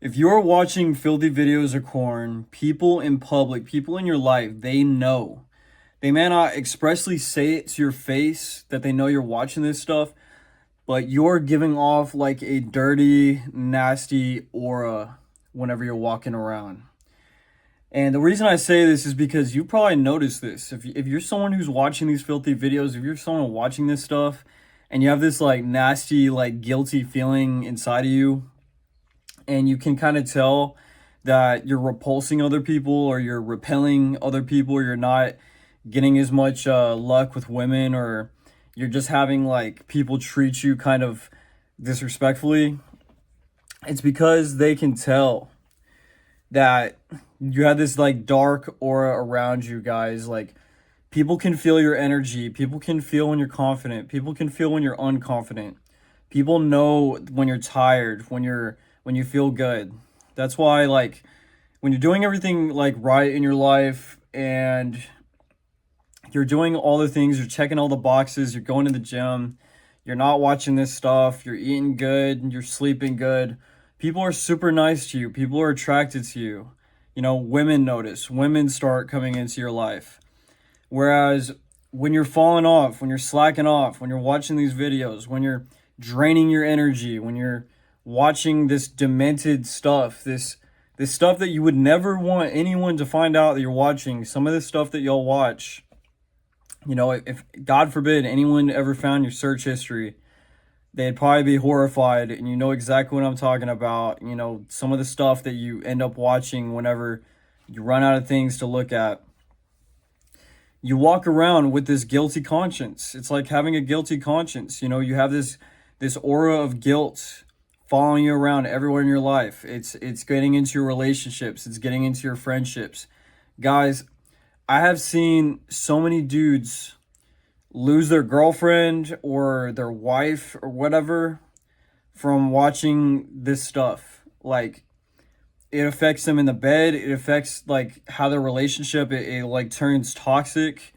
If you're watching filthy videos of corn, people in public, people in your life, they know. They may not expressly say it to your face that they know you're watching this stuff, but you're giving off like a dirty, nasty aura whenever you're walking around. And the reason I say this is because you probably noticed this. If you're someone who's watching these filthy videos, if you're someone watching this stuff and you have this like nasty, like guilty feeling inside of you, and you can kind of tell that you're repulsing other people or you're repelling other people, or you're not getting as much luck with women, or you're just having like people treat you kind of disrespectfully, it's because they can tell that you have this like dark aura around you, guys. Like, people can feel your energy, people can feel when you're confident, people can feel when you're unconfident, people know when you're tired, when you feel good. That's why, like, when you're doing everything like right in your life and you're doing all the things, you're checking all the boxes, you're going to the gym, you're not watching this stuff, you're eating good, you're sleeping good, people are super nice to you, people are attracted to you. You know, women notice, women start coming into your life. Whereas when you're falling off, when you're slacking off, when you're watching these videos, when you're draining your energy, when you're watching this demented stuff, this stuff that you would never want anyone to find out that you're watching, some of this stuff that y'all watch, you know, if God forbid anyone ever found your search history, they'd probably be horrified. And you know exactly what I'm talking about. You know, some of the stuff that you end up watching whenever you run out of things to look at. You walk around with this guilty conscience. It's like having a guilty conscience. You know, you have this aura of guilt following you around everywhere in your life. It's getting into your relationships. It's getting into your friendships. Guys, I have seen so many dudes lose their girlfriend or their wife or whatever from watching this stuff. Like, it affects them in the bed. It affects like how their relationship, it like turns toxic.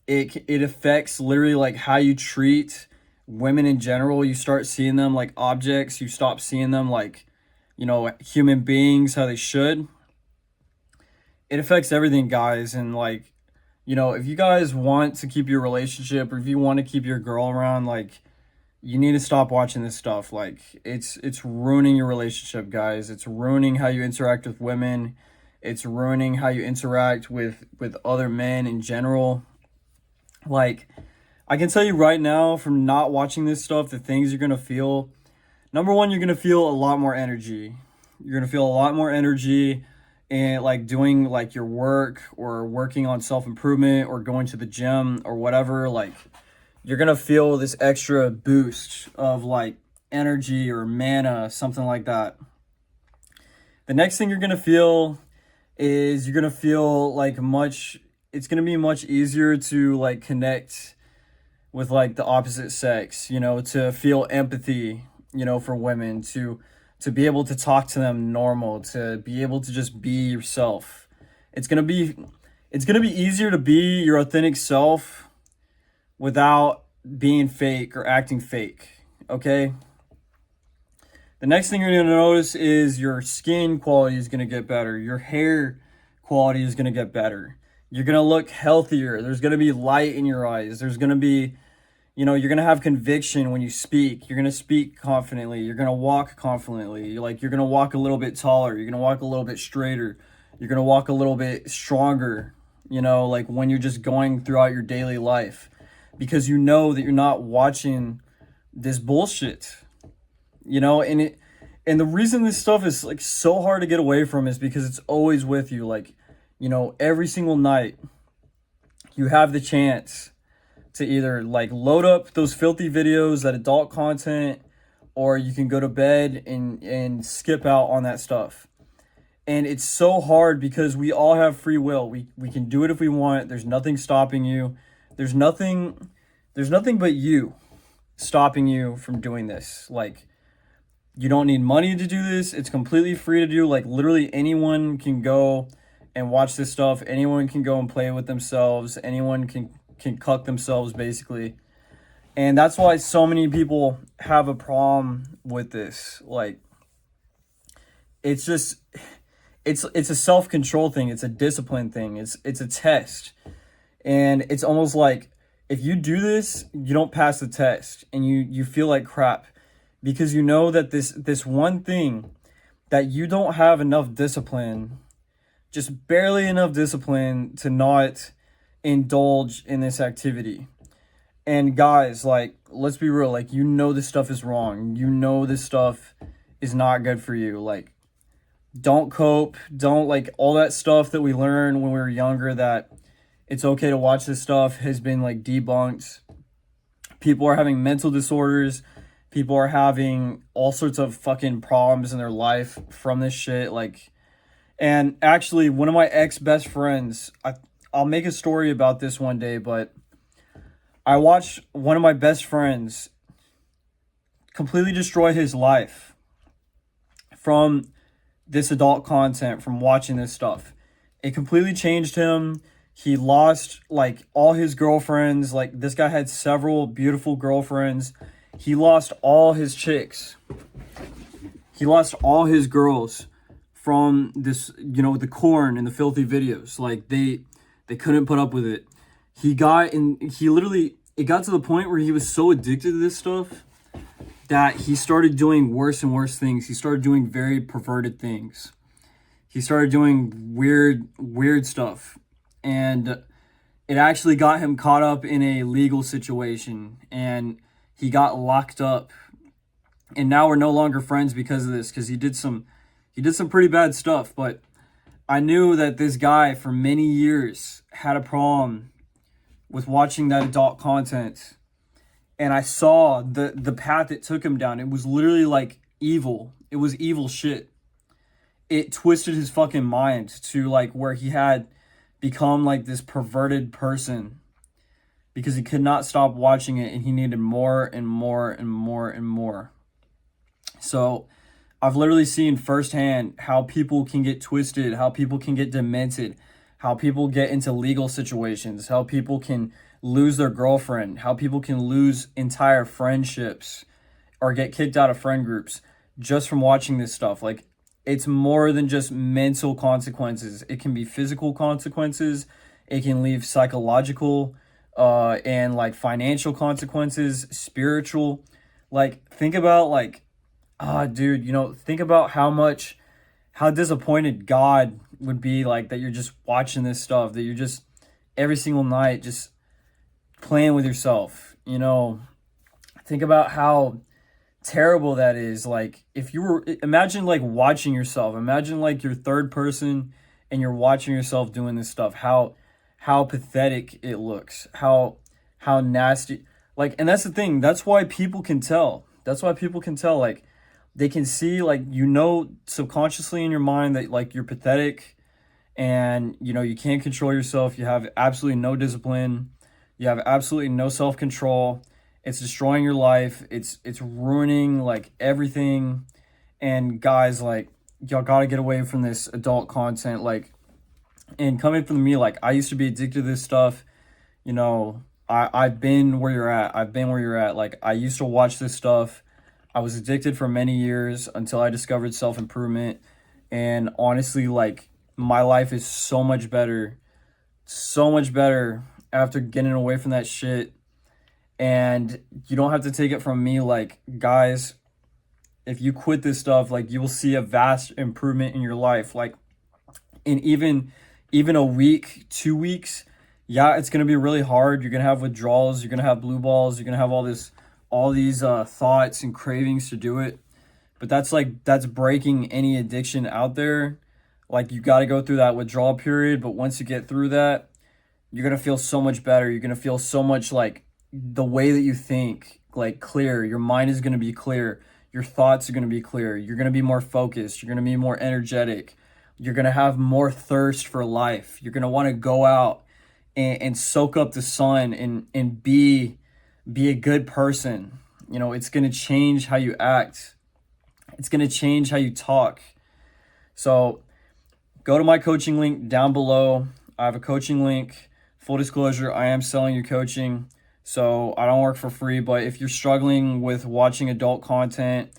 It affects literally like how you treat women in general. You start seeing them like objects. You stop seeing them like, you know, human beings, how they should. It affects everything, guys. And like, you know, if you guys want to keep your relationship, or if you want to keep your girl around, like, you need to stop watching this stuff. Like, it's ruining your relationship, guys. It's ruining how you interact with women. It's ruining how you interact with other men in general. Like, I can tell you right now, from not watching this stuff, the things you're gonna feel. Number one, you're gonna feel a lot more energy. You're gonna feel a lot more energy, and like doing like your work or working on self-improvement or going to the gym or whatever. Like, you're gonna feel this extra boost of like energy or mana, something like that. The next thing you're gonna feel is you're gonna feel like it's gonna be much easier to like connect with like the opposite sex, you know, to feel empathy, you know, for women, to be able to talk to them normal, to be able to just be yourself. It's going to be easier to be your authentic self without being fake or acting fake, okay? The next thing you're going to notice is your skin quality is going to get better. Your hair quality is going to get better. You're going to look healthier. There's going to be light in your eyes. There's going to be, you know, you're going to have conviction when you speak. You're going to speak confidently. You're going to walk confidently. You're going to walk a little bit taller. You're going to walk a little bit straighter. You're going to walk a little bit stronger, you know, like when you're just going throughout your daily life, because you know that you're not watching this bullshit, you know. And the reason this stuff is like so hard to get away from is because it's always with you. Like, you know, every single night you have the chance to either like load up those filthy videos, that adult content, or you can go to bed and skip out on that stuff. And it's so hard because we all have free will. We can do it if we want. There's nothing stopping you. There's nothing but you stopping you from doing this. Like, you don't need money to do this. It's completely free to do. Like, literally anyone can go and watch this stuff. Anyone can go and play with themselves. Anyone can cuck themselves, basically. And that's why so many people have a problem with this. Like, it's just it's a self-control thing, it's a discipline thing, it's a test. And it's almost like if you do this, you don't pass the test and you feel like crap because you know that this one thing that you don't have enough discipline, just barely enough discipline to not indulge in this activity. And guys, like, let's be real, like, you know this stuff is wrong. You know this stuff is not good for you. Like, don't cope, don't like all that stuff that we learned when we were younger that it's okay to watch this stuff has been like debunked. People are having mental disorders. People are having all sorts of fucking problems in their life from this shit. Like, and actually, one of my ex best friends, I'll make a story about this one day, but I watched one of my best friends completely destroy his life from this adult content, from watching this stuff. It completely changed him. He lost like all his girlfriends. Like, this guy had several beautiful girlfriends. He lost all his chicks. He lost all his girls from this, you know, the corn and the filthy videos. Like, they couldn't put up with it. He got in, he literally, it got to the point where he was so addicted to this stuff that he started doing worse and worse things. He started doing very perverted things. He started doing weird stuff. And it actually got him caught up in a legal situation. And he got locked up. And now we're no longer friends because of this. Because he did some pretty bad stuff. But I knew that this guy for many years had a problem with watching that adult content. And I saw the path it took him down. It was literally like evil. It was evil shit. It twisted his fucking mind to like where he had become like this perverted person because he could not stop watching it and he needed more and more and more and more. So I've literally seen firsthand how people can get twisted, how people can get demented, how people get into legal situations, how people can lose their girlfriend, how people can lose entire friendships or get kicked out of friend groups just from watching this stuff. Like, it's more than just mental consequences. It can be physical consequences. It can leave psychological and like financial consequences, spiritual. Like, think about like, dude, you know, think about how disappointed God would be like that you're just watching this stuff, that you're just every single night just playing with yourself. You know, think about how terrible that is. Like, if you were, imagine like watching yourself, imagine like you're third person and you're watching yourself doing this stuff, how pathetic it looks, how nasty. Like, and that's the thing, that's why people can tell, like they can see, like, you know, subconsciously in your mind that like you're pathetic and you know you can't control yourself, you have absolutely no discipline, you have absolutely no self-control. It's destroying your life. It's ruining like everything. And guys, like, y'all gotta get away from this adult content. Like, and coming from me, like, I used to be addicted to this stuff. You know, I've been where you're at. I've been where you're at. Like, I used to watch this stuff. I was addicted for many years until I discovered self-improvement. And honestly, like, my life is so much better after getting away from that shit. And you don't have to take it from me. Like, guys, if you quit this stuff, like, you will see a vast improvement in your life. Like, in even a week, 2 weeks, yeah, it's gonna be really hard. You're gonna have withdrawals. You're gonna have blue balls. You're gonna have all these thoughts and cravings to do it. But that's breaking any addiction out there. Like, you got to go through that withdrawal period. But once you get through that, you're gonna feel so much better. You're gonna feel so much like the way that you think, like, clear. Your mind is going to be clear. Your thoughts are going to be clear. You're going to be more focused. You're going to be more energetic. You're going to have more thirst for life. You're going to want to go out and soak up the sun and be a good person. You know, it's going to change how you act. It's going to change how you talk. So go to my coaching link down below. I have a coaching link. Full disclosure, I am selling you coaching. So I don't work for free, but if you're struggling with watching adult content,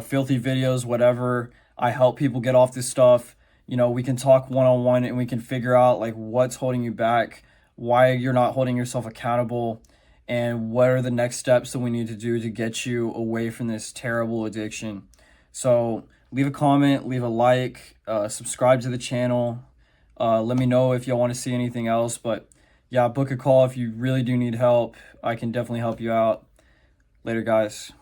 filthy videos, whatever. I help people get off this stuff. You know, we can talk one-on-one and we can figure out like what's holding you back, why you're not holding yourself accountable, and what are the next steps that we need to do to get you away from this terrible addiction. So leave a comment, leave a like, subscribe to the channel. Let me know if y'all want to see anything else. But yeah, book a call if you really do need help. I can definitely help you out. Later, guys.